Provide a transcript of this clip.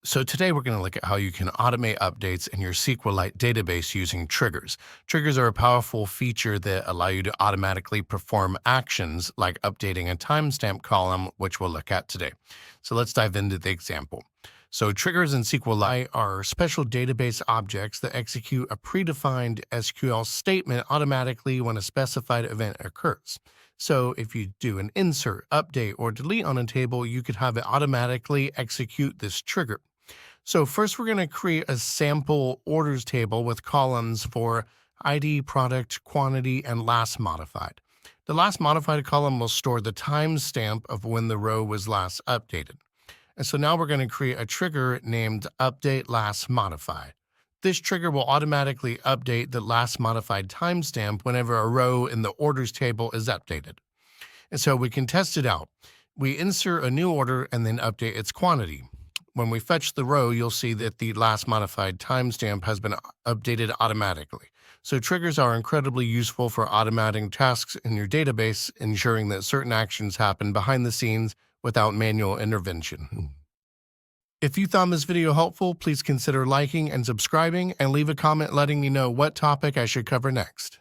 So today we're going to look at how you can automate updates in your SQLite database using triggers. Triggers are a powerful feature that allow you to automatically perform actions like updating a timestamp column, which we'll look at today. So let's dive into the example. So triggers in SQLite are special database objects that execute a predefined SQL statement automatically when a specified event occurs. So if you do an insert, update, or delete on a table, you could have it automatically execute this trigger. So first, we're going to create a sample orders table with columns for ID, product, quantity, and last modified. The last modified column will store the timestamp of when the row was last updated. And so now we're going to create a trigger named update last modified. This trigger will automatically update the last modified timestamp whenever a row in the orders table is updated. And so we can test it out. We insert a new order and then update its quantity. When we fetch the row, you'll see that the last modified timestamp has been updated automatically. So triggers are incredibly useful for automating tasks in your database, ensuring that certain actions happen behind the scenes without manual intervention. If you found this video helpful, please consider liking and subscribing and leave a comment letting me know what topic I should cover next.